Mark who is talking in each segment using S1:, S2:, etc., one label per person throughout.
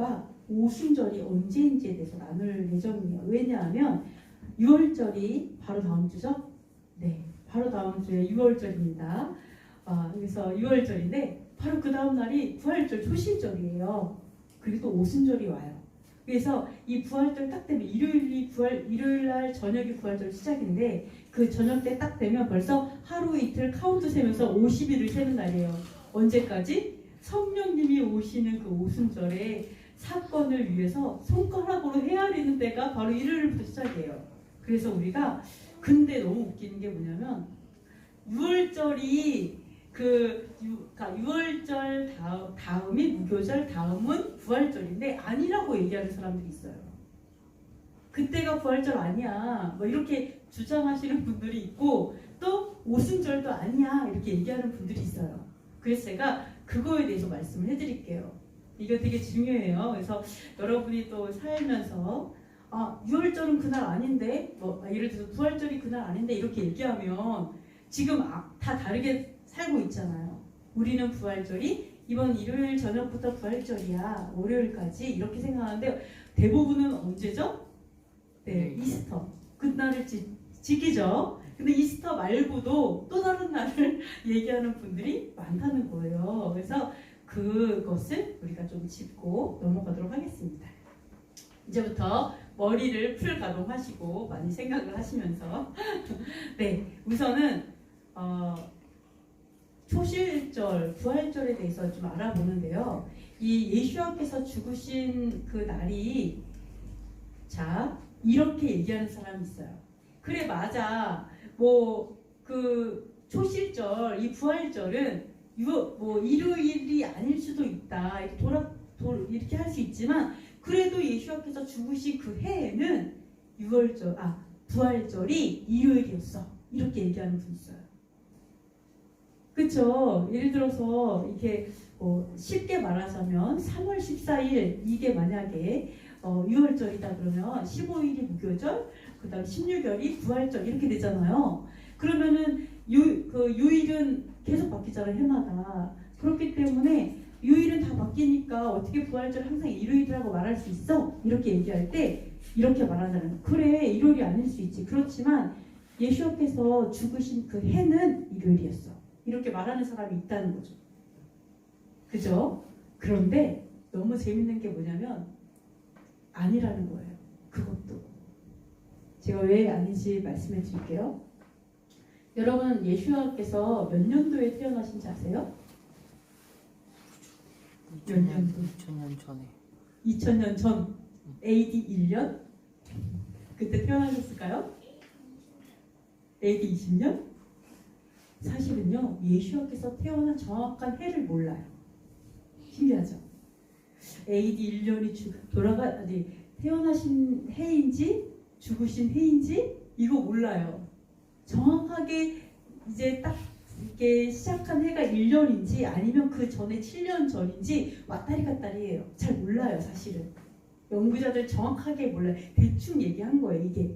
S1: 6월절과 오순절이 언제인지에 대해서 나눌 예정이에요. 왜냐하면 6월절이 바로 다음 주죠? 네, 바로 다음 주에 6월절입니다. 그래서 6월절인데 바로 그 다음 날이 부활절 초실절이에요. 그리고 또 오순절이 와요. 그래서 이 부활절 딱 되면 일요일 날 저녁이 부활절 시작인데 그 저녁 때 딱 되면 벌써 하루 이틀 카운트 세면서 50일을 세는 날이에요. 언제까지? 성령님이 오시는 그 오순절에 사건을 위해서 손가락으로 헤아리는 때가 바로 일요일부터 시작이에요. 그래서 우리가 근데 너무 웃기는 게 뭐냐면 6월절이 그러니까 6월절 다음이 무교절, 다음은 부활절인데 아니라고 얘기하는 사람들이 있어요. 그때가 부활절 아니야 뭐 이렇게 주장하시는 분들이 있고 또 오순절도 아니야 이렇게 얘기하는 분들이 있어요. 그래서 제가 그거에 대해서 말씀을 해드릴게요. 이거 되게 중요해요. 그래서 여러분이 또 살면서 6월절은 그날 아닌데 뭐 예를 들어서 부활절이 그날 아닌데 이렇게 얘기하면 지금 다 다르게 살고 있잖아요. 우리는 부활절이 이번 일요일 저녁부터 부활절이야. 월요일까지 이렇게 생각하는데 대부분은 언제죠? 네, 이스터. 그날을 지키죠. 근데 이스터 말고도 또 다른 날을 얘기하는 분들이 많다는 거예요. 그래서 그것을 우리가 좀 짚고 넘어가도록 하겠습니다. 이제부터 머리를 풀 가동하시고 많이 생각을 하시면서 네, 우선은 초실절, 부활절에 대해서 좀 알아보는데요. 이 예수님께서 죽으신 그 날이 자 이렇게 얘기하는 사람이 있어요. 그래 맞아. 뭐 그 초실절, 이 부활절은 뭐 일요일이 아닐 수도 있다. 이렇게 할 수 있지만 그래도 예수님께서 죽으신 그 해에는 부활절이 일요일이었어. 이렇게 얘기하는 분이 있어요. 그쵸? 예를 들어서 이렇게 쉽게 말하자면 3월 14일 이게 만약에 6월절이다 그러면 15일이 무교절, 그 다음 16일이 부활절 이렇게 되잖아요. 그러면은 요일은 계속 바뀌잖아요. 해마다. 그렇기 때문에 요일은 다 바뀌니까 어떻게 부활절 항상 일요일이라고 말할 수 있어? 이렇게 얘기할 때 이렇게 말하자면 그래 일요일이 아닐 수 있지. 그렇지만 예수님께서 죽으신 그 해는 일요일이었어. 이렇게 말하는 사람이 있다는 거죠. 그죠? 그런데 너무 재밌는 게 뭐냐면 아니라는 거예요. 그것도. 제가 왜 아닌지 말씀해 드릴게요. 여러분 예수님께서 몇 년도에 태어나신지 아세요? 몇 년도?
S2: 2000년 전에.
S1: 2000년 전 AD 1년? 그때 태어나셨을까요? AD 20년? 사실은요 예수님께서 태어난 정확한 해를 몰라요. 신기하죠? AD 1년이 태어나신 해인지 죽으신 해인지 이거 몰라요. 정확하게 이제 딱 이렇게 시작한 해가 1년인지 아니면 그 전에 7년 전인지 왔다리 갔다리예요. 잘 몰라요 사실은. 연구자들 정확하게 몰라요. 대충 얘기한 거예요 이게.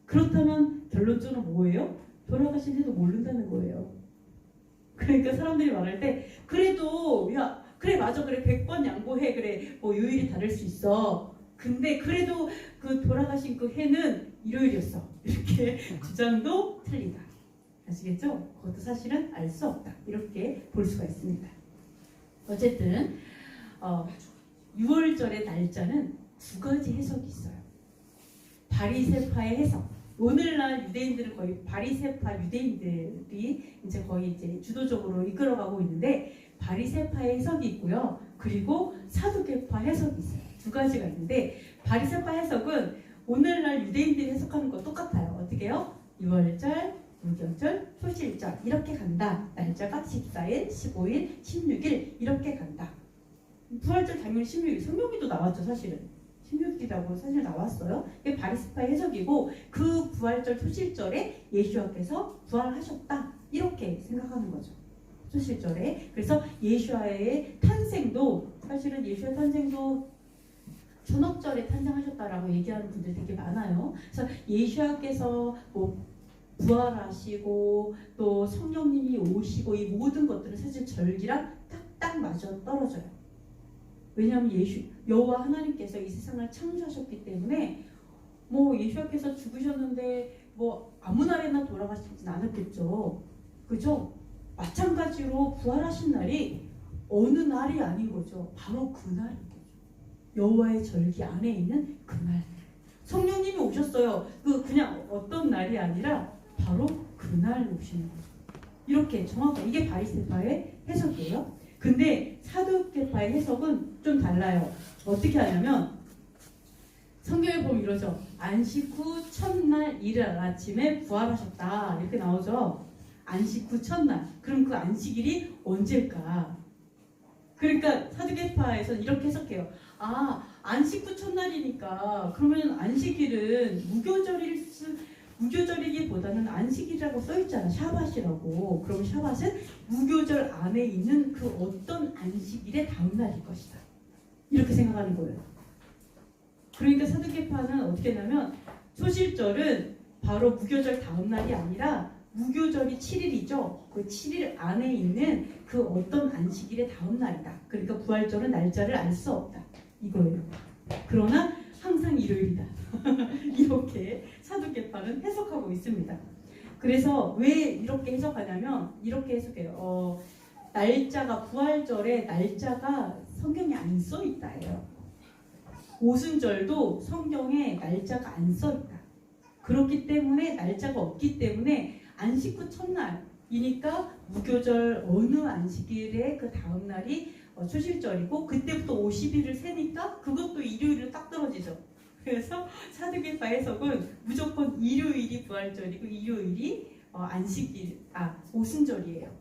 S1: 그렇다면 결론적으로 뭐예요? 돌아가신 해도 모른다는 거예요. 그러니까 사람들이 말할 때 그래도 야 그래 맞아 그래 100번 양보해 그래 뭐 요일이 다를 수 있어. 근데 그래도 그 돌아가신 그 해는 일요일이었어. 이렇게 주장도 틀리다. 아시겠죠? 그것도 사실은 알 수 없다. 이렇게 볼 수가 있습니다. 어쨌든 6월절의 날짜는 두 가지 해석이 있어요. 바리새파의 해석. 오늘날 유대인들은 거의 바리새파 유대인들이 이제 거의 이제 주도적으로 이끌어가고 있는데 바리새파의 해석이 있고요. 그리고 사두개파 해석이 있어요. 두 가지가 있는데 바리새파 해석은 오늘날 유대인들이 해석하는 거 똑같아요. 어떻게 해요? 6월절, 무교절, 초실절 이렇게 간다. 날짜가 14일, 15일, 16일 이렇게 간다. 부활절 당연히 16일. 성경에도 나왔죠 사실은. 16일이라고 사실 나왔어요. 이게 바리새파의 해석이고 그 부활절 초실절에 예수님께서 부활하셨다. 이렇게 생각하는 거죠. 초실절에. 그래서 예수와의 탄생도 사실은 예수의 탄생도 초넉절에 탄생하셨다라고 얘기하는 분들 되게 많아요. 그래서 예수님께서 뭐 부활하시고 또 성령님이 오시고 이 모든 것들은 사실 절기랑 딱 맞아 떨어져요. 왜냐하면 여호와 하나님께서 이 세상을 창조하셨기 때문에 뭐 예수님께서 죽으셨는데 뭐 아무 날에나 돌아가시진 않았겠죠. 그죠? 마찬가지로 부활하신 날이 어느 날이 아닌 거죠. 바로 그날인 거죠. 여호와의 절기 안에 있는 그날. 성령님이 오셨어요. 그냥 어떤 날이 아니라 바로 그날 오시는 거죠. 이렇게 정확하게 이게 바리새파의 해석이에요. 근데 사두개파의 해석은 좀 달라요. 어떻게 하냐면 성경에 보면 이러죠. 안식 후 첫날 이른 아침에 부활하셨다 이렇게 나오죠. 안식 후 첫날. 그럼 그 안식일이 언제일까? 그러니까 사두개파에서는 이렇게 해석해요. 아, 안식 후 첫날이니까 그러면 안식일은 무교절이기보다는 안식일이라고 써있잖아. 샤밧이라고. 그럼 샤밧은 무교절 안에 있는 그 어떤 안식일의 다음 날일 것이다. 이렇게 생각하는 거예요. 그러니까 사두개파는 어떻게 하냐면 초실절은 바로 무교절 다음 날이 아니라 무교절이 7일이죠. 그 7일 안에 있는 그 어떤 안식일의 다음 날이다. 그러니까 부활절은 날짜를 알 수 없다. 이거예요. 그러나 항상 일요일이다. 이렇게 사두개파는 해석하고 있습니다. 그래서 왜 이렇게 해석하냐면 이렇게 해석해요. 날짜가 부활절에 날짜가 성경에 안 써 있다예요. 오순절도 성경에 날짜가 안 써 있다. 그렇기 때문에 날짜가 없기 때문에 안식 후 첫날이니까 무교절 어느 안식일의 그 다음 날이 초실절이고 그때부터 50일을 세니까 그것도 일요일로 딱 떨어지죠. 그래서 사두개파 해석은 무조건 일요일이 부활절이고 일요일이 오순절이에요.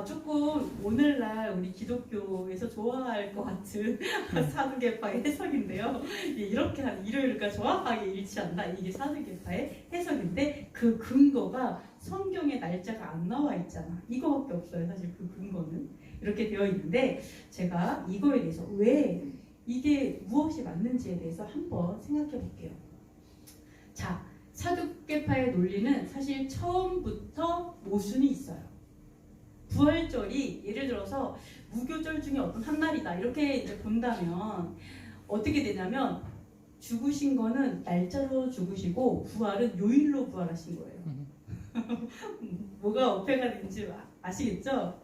S1: 조금 오늘날 우리 기독교에서 좋아할 것 같은 사두개파의 해석인데요. 이렇게 한 일요일과 정확하게 일치한다. 이게 사두개파의 해석인데 그 근거가 성경에 날짜가 안 나와 있잖아. 이거밖에 없어요. 사실 그 근거는 이렇게 되어 있는데 제가 이거에 대해서 왜 이게 무엇이 맞는지에 대해서 한번 생각해 볼게요. 자, 사두개파의 논리는 사실 처음부터 모순이 있어요. 부활절이 예를 들어서 무교절 중에 어떤 한 날이다 이렇게 이제 본다면 어떻게 되냐면 죽으신 거는 날짜로 죽으시고 부활은 요일로 부활하신 거예요. 뭐가 어폐가 되는지 아시겠죠?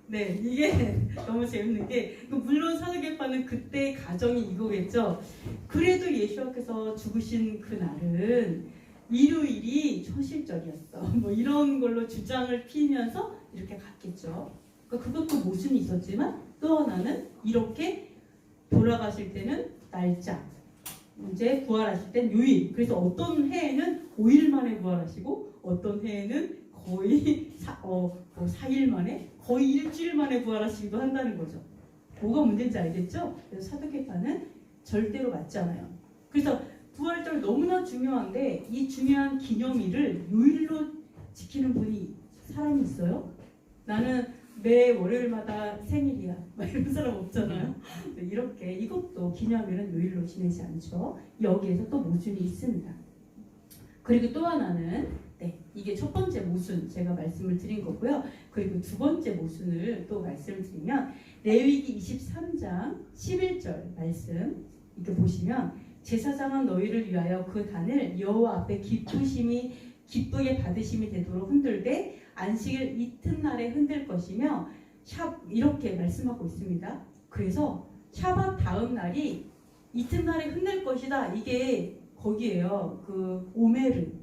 S1: 네, 이게 너무 재밌는 게 물론 사두개파는 그때 가정이 이거겠죠. 그래도 예수님께서 죽으신 그 날은 일요일이 초실절이었어. 뭐 이런 걸로 주장을 피면서 이렇게 갔겠죠. 그러니까 그것도 모순이 있었지만 또 하나는 이렇게 돌아가실 때는 날짜, 이제 부활하실 땐 요일. 그래서 어떤 해에는 5일 만에 부활하시고 어떤 해에는 거의 4일 만에 거의 일주일 만에 부활하시기도 한다는 거죠. 뭐가 문제인지 알겠죠? 그래서 사두개파는 절대로 맞지 않아요. 그래서 부활절 너무나 중요한데 이 중요한 기념일을 요일로 지키는 사람이 있어요? 나는 매 월요일마다 생일이야. 막 이런 사람 없잖아요. 이렇게 이것도 기념일은 요일로 지내지 않죠. 여기에서 또 모순이 있습니다. 그리고 또 하나는 이게 첫 번째 모순 제가 말씀을 드린 거고요. 그리고 두 번째 모순을 또 말씀을 드리면 레위기 23장 11절 말씀 이렇게 보시면 제사장은 너희를 위하여 그 단을 여호와 앞에 기쁘게 받으심이 되도록 흔들되 안식일 이튿날에 흔들 것이며 이렇게 말씀하고 있습니다. 그래서 샤밧 다음 날이 이튿날에 흔들 것이다. 이게 거기에요. 그 오메르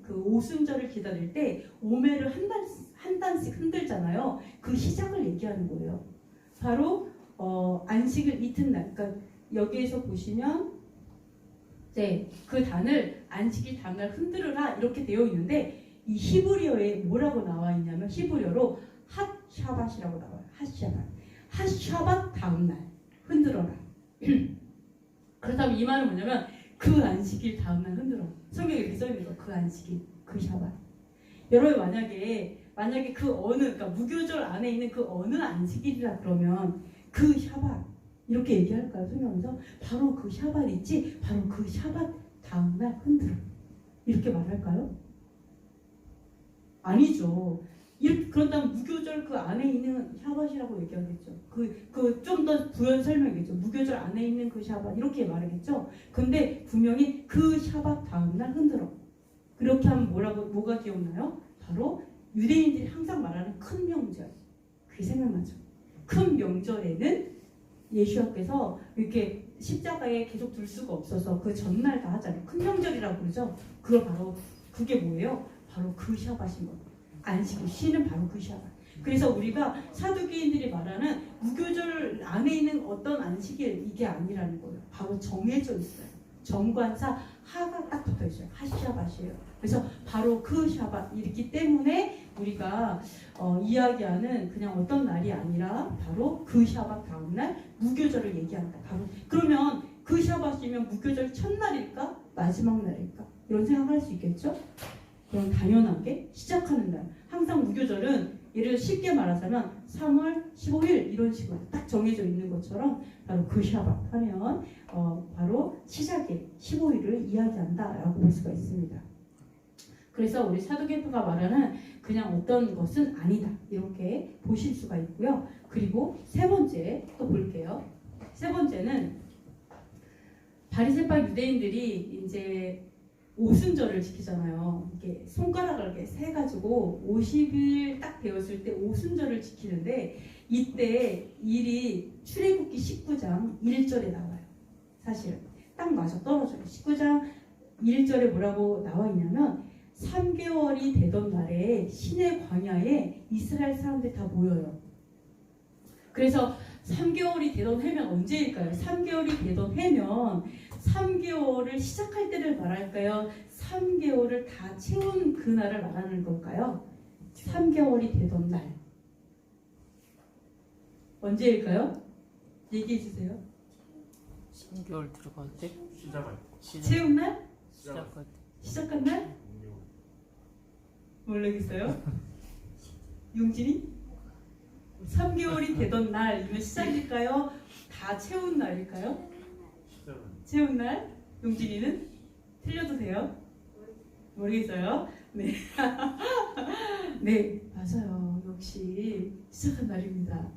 S1: 그 오순절을 기다릴 때 오메를 한 단씩 흔들잖아요. 그 시작을 얘기하는 거예요. 바로 안식일 이튿날. 그러니까 여기에서 보시면 그 단을 안식일 다음날 흔들으라 이렇게 되어 있는데 이 히브리어에 뭐라고 나와 있냐면 히브리어로 핫샤밧이라고 나와요. 핫샤밧 다음날 흔들어라. 그렇다면 이 말은 뭐냐면 그 안식일 다음날 흔들어. 성경에 이렇게 써있는 거. 그 안식일, 그 샤밧. 여러분 만약에 그 그러니까 무교절 안에 있는 그 어느 안식일이라 그러면 그 샤밧 이렇게 얘기할까요? 성경에서 바로 그 샤밧 있지? 바로 그 샤밧 다음날 흔들어. 이렇게 말할까요? 아니죠. 그런다면 무교절 그 안에 있는 샤밧이라고 얘기하겠죠. 그 좀 더 부연 설명이겠죠. 무교절 안에 있는 그 샤밧 이렇게 말하겠죠. 근데 분명히 그 샤밧 다음날 흔들어. 그렇게 하면 뭐가 기억나요? 바로 유대인들이 항상 말하는 큰 명절. 그게 생각나죠. 큰 명절에는 예수님께서 이렇게 십자가에 계속 둘 수가 없어서 그 전날 다 하잖아요. 큰 명절이라고 그러죠. 그게 뭐예요? 바로 그 샤밧인 거예요. 안식일 쉬는 바로 그 샤밧. 그래서 우리가 사두개인들이 말하는 무교절 안에 있는 어떤 안식일 이게 아니라는 거예요. 바로 정해져 있어요. 정관사 하가 딱 붙어 있어요. 하샤밧이에요. 그래서 바로 그 샤밧이기 때문에 우리가 이야기하는 그냥 어떤 날이 아니라 바로 그 샤밧 다음날 무교절을 얘기한다. 바로 그러면 그 샤밧이면 무교절 첫날일까? 마지막 날일까? 이런 생각할 수 있겠죠? 그럼 당연하게 시작하는 날. 항상 무교절은 예를 들어 쉽게 말하자면 3월 15일 이런 식으로 딱 정해져 있는 것처럼 바로 그 샤밧 하면 바로 시작일 15일을 이야기한다라고 볼 수가 있습니다. 그래서 우리 사도계표가 말하는 그냥 어떤 것은 아니다 이렇게 보실 수가 있고요. 그리고 세 번째 또 볼게요. 세 번째는 바리새파 유대인들이 이제 오순절을 지키잖아요. 이렇게 손가락을 이렇게 세 가지고 50일 딱 되었을 때 오순절을 지키는데 이때 일이 출애굽기 19장 1절에 나와요. 사실 딱 맞아 떨어져요. 19장 1절에 뭐라고 나와 있냐면 3개월이 되던 날에 시내 광야에 이스라엘 사람들이 다 모여요. 그래서 3개월이 되던 해면 언제일까요? 3개월이 되던 해면 3개월을 시작할 때를 말할까요? 3개월을 다 채운 그날을 말하는 걸까요? 3개월이 되던 날. 언제일까요? 얘기해 주세요.
S2: 3개월 들어갈 때?
S1: 채운 날?
S2: 시작할 때.
S1: 시작한 날? 모르겠어요? 용진이? 3개월이 되던 날이면 시작일까요? 다 채운 날일까요? 채운 날? 용진이는? 틀려도 돼요? 모르겠어요? 네. 네, 맞아요. 역시 시작한 날입니다.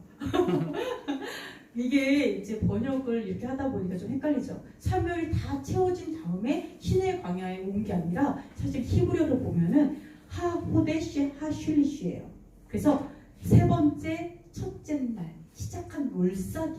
S1: 이게 이제 번역을 이렇게 하다 보니까 좀 헷갈리죠. 3개월이 다 채워진 다음에 시내 광야에 온 게 아니라 사실 히브리어로 보면은 하호데시 하슐리시예요. 그래서 세 번째 첫째 날 시작한 월삭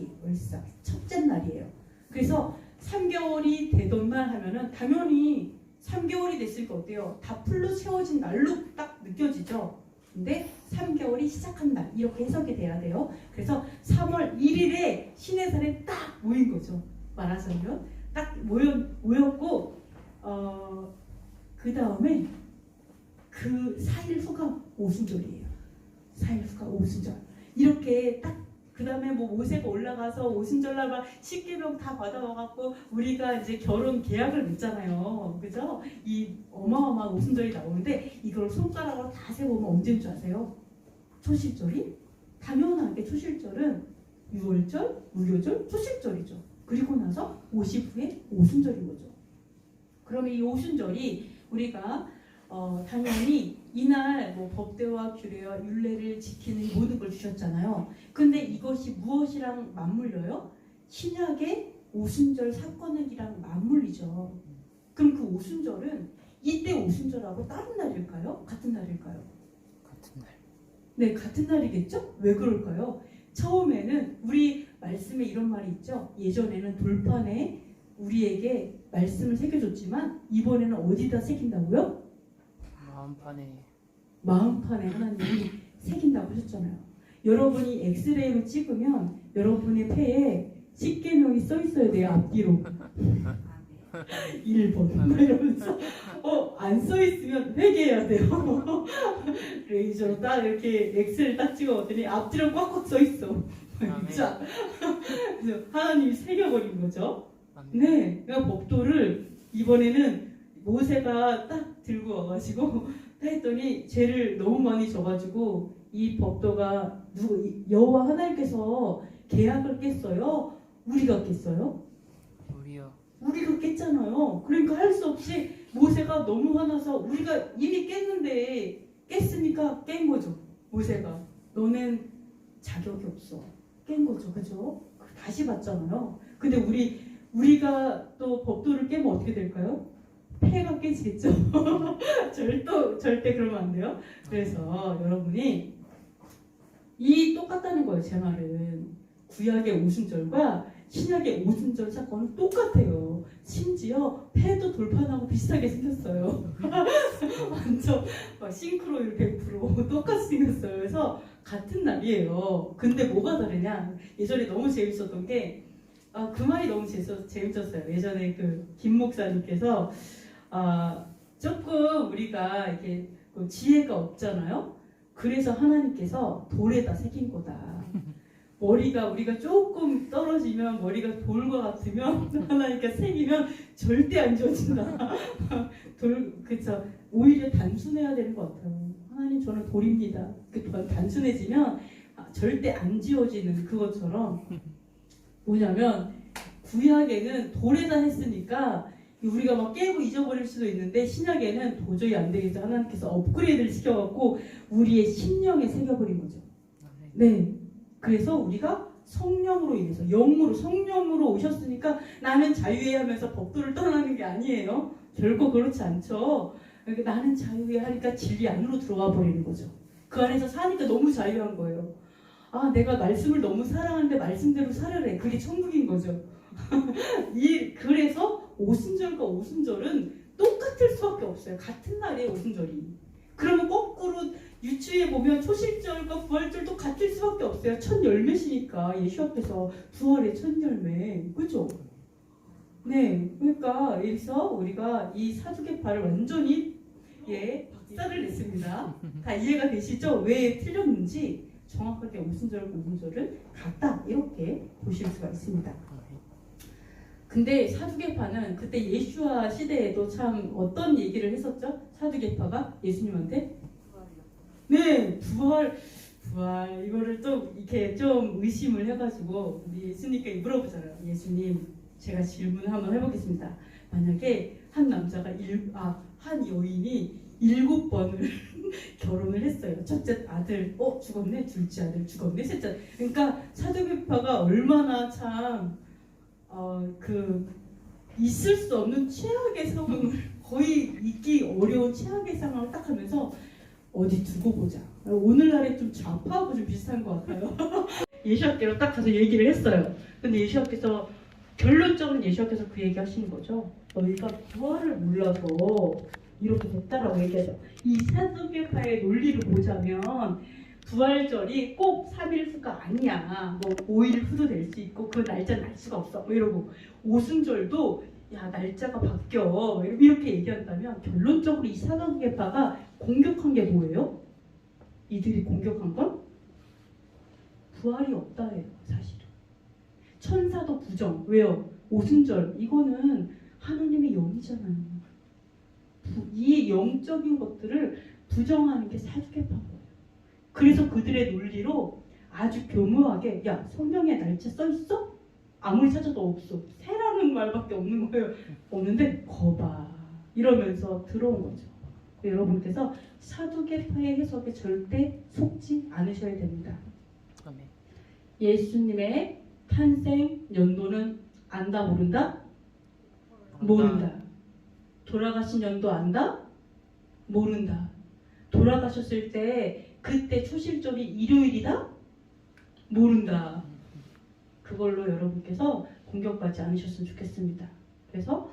S1: 첫째 날이에요. 그래서 3개월이 되던 날 하면은 당연히 3개월이 됐으니까 어때요? 다 풀로 채워진 날로 딱 느껴지죠. 근데 3개월이 시작한 날 이렇게 해석이 돼야 돼요. 그래서 3월 1일에 시내산에 딱 모인 거죠. 말하자면 딱 모였고 그 다음에 그 4일 후가 오순절이에요. 4일 후가 오순절. 이렇게 딱 그 다음에 뭐 모세가 올라가서 오순절날 막 십계명 다 받아와갖고 우리가 이제 결혼 계약을 맺잖아요. 그죠? 이 어마어마한 오순절이 나오는데 이걸 손가락으로 다 세보면 언제인 줄 아세요? 초실절이? 당연하게 초실절은 6월절, 무교절, 초실절이죠. 그리고 나서 50후에 오순절인 거죠. 그러면 이 오순절이 우리가 당연히 이날 뭐 법대와 규례와 율례를 지키는 모든 걸 주셨잖아요. 근데 이것이 무엇이랑 맞물려요? 신약의 오순절 사건이랑 맞물리죠. 그럼 그 오순절은 이때 오순절하고 다른 날일까요? 같은 날일까요?
S2: 같은 날.
S1: 네, 같은 날이겠죠? 왜 그럴까요? 처음에는 우리 말씀에 이런 말이 있죠. 예전에는 돌판에 우리에게 말씀을 새겨줬지만 이번에는 어디다 새긴다고요? 마음판에 하나님이 새긴다고 하셨잖아요. 여러분이 엑스레이로 찍으면 여러분의 폐에 십계명이 써 있어야 돼요. 앞뒤로 1번 이러면서 안 써 있으면 회개해야 돼요. 레이저로 딱 이렇게 엑스를 딱 찍어봤더니 앞뒤로 꽉꽉 써 있어. 진짜. 그래서 하나님이 새겨버린 거죠. 네, 그러니까 법도를 이번에는 모세가 딱 들고 와가지고 했더니 죄를 너무 많이 져가지고 이 법도가 여호와 하나님께서 계약을 깼어요? 우리가 깼어요? 우리가 깼잖아요. 그러니까 할 수 없이 모세가 너무 화나서 우리가 이미 깼는데 깼으니까 깬 거죠. 모세가 너는 자격이 없어. 깬 거죠, 그죠? 다시 받잖아요. 근데 우리가 또 법도를 깨면 어떻게 될까요? 폐가 깨지겠죠. 절대 그러면 안 돼요. 그래서 여러분이 이 똑같다는 거예요. 제 말은 구약의 오순절과 신약의 오순절 사건은 똑같아요. 심지어 폐도 돌판하고 비슷하게 생겼어요. 완전 막 싱크로 100% 똑같이 생겼어요. 그래서 같은 날이에요. 근데 뭐가 다르냐? 예전에 너무 재밌었던 게 그 말이 너무 재밌었어요. 예전에 그 김 목사님께서 조금 우리가 이렇게 지혜가 없잖아요. 그래서 하나님께서 돌에다 새긴 거다. 머리가 우리가 조금 떨어지면 머리가 돌과 같으면 하나님께서 새기면 절대 안 지워진다. 그쵸. 오히려 단순해야 되는 것 같아요. 하나님 저는 돌입니다. 단순해지면 절대 안 지워지는 그것처럼 뭐냐면 구약에는 돌에다 했으니까 우리가 막 깨고 잊어버릴 수도 있는데 신약에는 도저히 안 되겠어. 하나님께서 업그레이드를 시켜갖고 우리의 심령에 새겨버린 거죠. 네. 그래서 우리가 성령으로 인해서 영으로 성령으로 오셨으니까 나는 자유해 하면서 법도를 떠나는 게 아니에요. 결코 그렇지 않죠. 그러니까 나는 자유해 하니까 진리 안으로 들어와 버리는 거죠. 그 안에서 사니까 너무 자유한 거예요. 내가 말씀을 너무 사랑하는데 말씀대로 살아래. 그게 천국인 거죠. 그래서 오순절과 오순절은 똑같을 수밖에 없어요. 같은 날이에요, 오순절이. 그러면 거꾸로 유추해 보면 초실절과 부활절도 같을 수밖에 없어요. 첫 열매시니까 예수님께서 부활의 첫 열매, 그죠? 네, 그러니까 여기서 우리가 이 사두개파를 완전히 박살을 냈습니다. 다 이해가 되시죠? 왜 틀렸는지 정확하게 오순절과 오순절은 같다 이렇게 보실 수가 있습니다. 근데 사두개파는 그때 예수와 시대에도 참 어떤 얘기를 했었죠? 사두개파가 예수님한테 네, 부활 이거를 또 이렇게 좀 의심을 해가지고 예수님께 물어보잖아요. 예수님, 제가 질문 한번 해보겠습니다. 만약에 한 남자가 한 여인이 7번을 결혼을 했어요. 첫째 아들 죽었네, 둘째 아들 죽었네, 셋째 아들. 그러니까 사두개파가 얼마나 참 있을 수 없는 최악의 상황을 거의 잊기 어려운 최악의 상황을 딱 하면서 어디 두고 보자. 오늘날에 좀 좌파하고 좀 비슷한 것 같아요. 예수님께로 딱 가서 얘기를 했어요. 근데 예수님께서 결론적으로 예수님께서 그 얘기 하시는 거죠. 너희가 부활을 몰라서 이렇게 됐다라고 얘기하죠. 이 사두개파의 논리를 보자면 부활절이 꼭 3일 후가 아니야. 뭐 5일 후도 될 수 있고 그 날짜는 알 수가 없어. 뭐 이러고 오순절도 날짜가 바뀌어 이렇게 얘기한다면 결론적으로 이 사두개파가 공격한 게 뭐예요? 이들이 공격한 건 부활이 없다예요. 사실은 천사도 부정. 왜요? 오순절 이거는 하나님의 영이잖아요. 이 영적인 것들을 부정하는 게 사두개파인 거예요. 그래서 그들의 논리로 아주 교묘하게 성경에 날짜 써있어? 아무리 찾아도 없어. 새라는 말밖에 없는 거예요. 없는데 거봐 이러면서 들어온 거죠. 여러분께서 사두개파의 해석에 절대 속지 않으셔야 됩니다. 예수님의 탄생 연도는 안다 모른다? 모른다. 돌아가신 연도 안다? 모른다. 돌아가셨을 때 그때 초실절이 일요일이다? 모른다. 그걸로 여러분께서 공격받지 않으셨으면 좋겠습니다. 그래서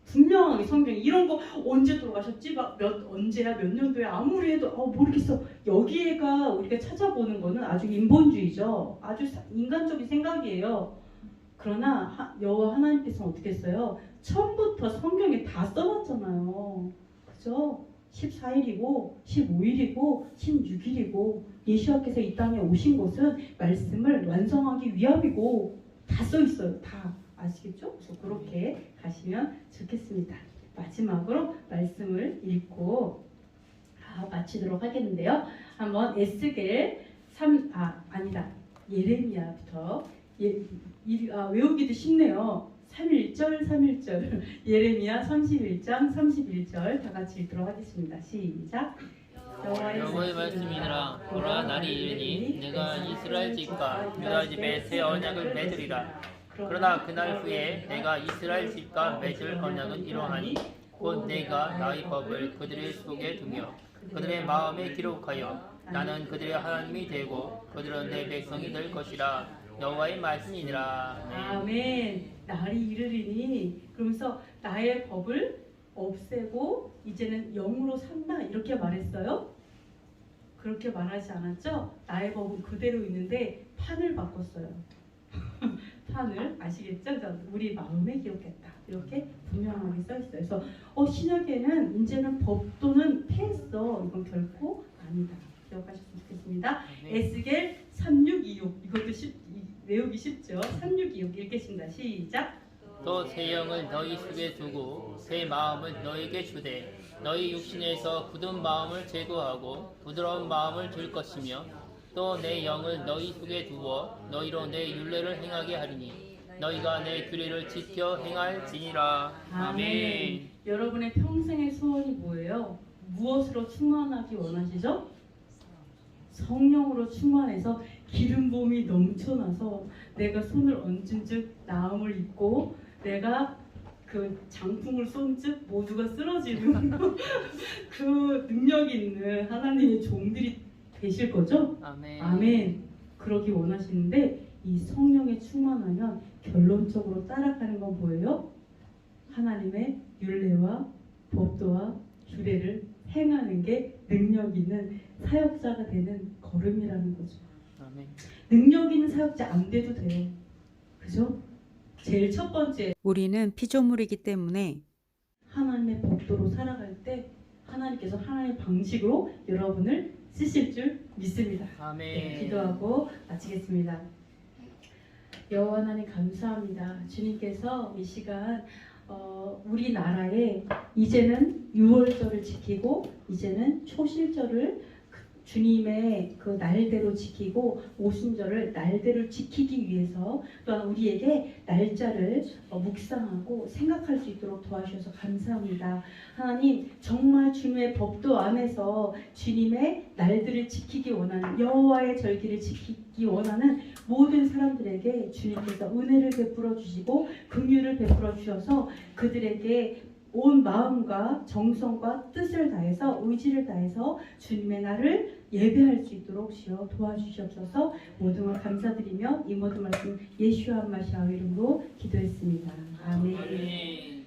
S1: 분명하게 성경이 이런 거 언제 돌아가셨지? 언제야? 몇 년도야? 아무리 해도 모르겠어. 여기에가 우리가 찾아보는 거는 아주 인본주의죠. 아주 인간적인 생각이에요. 그러나 여호와 하나님께서는 어떻게 했어요? 처음부터 성경에 다 써놨잖아요. 그죠? 14일이고 15일이고 16일이고 예수님께서 이 땅에 오신 것은 말씀을 완성하기 위함이고 다 써있어요. 다 아시겠죠? 그래서 그렇게 가시면 좋겠습니다. 마지막으로 말씀을 읽고 마치도록 하겠는데요. 한번 에스겔 예레미야부터 외우기도 쉽네요. 3일절 예레미야 31장 31절 다 같이 읽도록 하겠습니다. 시작.
S2: 여호와의 말씀이니라. 보라 날이 이르니 내가 이스라엘 집과 유다 집에 새 언약을 맺으리라. 그러나 그날 후에 내가 이스라엘 집과 맺을 언약은 이러하니 곧 내가 나의 법을 그들의 속에 두며 그들의 마음에 기록하여 나는 그들의 하나님이 되고 그들은 내 백성이 될 것이라. 여호와의 말씀이니라.
S1: 아멘. 날이 이르리니 그러면서 나의 법을 없애고 이제는 영으로 산다 이렇게 말했어요. 그렇게 말하지 않았죠? 나의 법은 그대로 있는데 판을 바꿨어요. 판을 아시겠죠? 우리 마음에 기록했다. 이렇게 분명하게 써 있어요. 그래서 신약에는 이제는 법도는 패했어. 이건 결코 아니다. 기억하셨으면 좋겠습니다. 에스겔 3626 이것도 외우기 쉽죠? 3626 읽겠습니다. 시작.
S2: 또 새 영을 너희 속에 두고 새 마음을 너에게 주되 너희 육신에서 굳은 마음을 제거하고 부드러운 마음을 줄 것이며 또 내 영을 너희 속에 두어 너희로 내 율례를 행하게 하리니 너희가 내 규례를 지켜 행할지니라. 아멘.
S1: 여러분의 평생의 소원이 뭐예요? 무엇으로 충만하기 원하시죠? 성령으로 충만해서 기름 부음이 넘쳐나서 내가 손을 얹은 즉 나음을 입고 내가 그 장풍을 쏜 즉 모두가 쓰러지는 그 능력 있는 하나님의 종들이 되실 거죠?
S2: 아멘.
S1: 아멘. 그러기 원하시는데 이 성령에 충만하면 결론적으로 따라가는 건 뭐예요? 하나님의 율례와 법도와 규례를 행하는 게 능력 있는 사역자가 되는 걸음이라는 거죠.
S2: 아멘.
S1: 능력 있는 사역자 안 돼도 돼요. 그죠? 제일 첫 번째
S3: 우리는 피조물이기 때문에
S1: 하나님의 법도로 살아갈 때 하나님께서 하나님의 방식으로 여러분을 쓰실 줄 믿습니다.
S2: 아멘.
S1: 네, 기도하고 마치겠습니다. 여호와 하나님 감사합니다. 주님께서 이 시간 우리나라에 이제는 유월절을 지키고 이제는 초실절을 주님의 그 날대로 지키고 오순절을 날대로 지키기 위해서 또한 우리에게 날짜를 묵상하고 생각할 수 있도록 도와주셔서 감사합니다. 하나님 정말 주님의 법도 안에서 주님의 날들을 지키기 원하는 여호와의 절기를 지키기 원하는 모든 사람들에게 주님께서 은혜를 베풀어 주시고 긍휼을 베풀어 주셔서 그들에게 온 마음과 정성과 뜻을 다해서 의지를 다해서 주님의 날을 예배할 수 있도록 주여 도와주시옵소서. 모든 걸 감사드리며 이 모든 말씀 예수와 마시아 이름으로 기도했습니다. 아멘.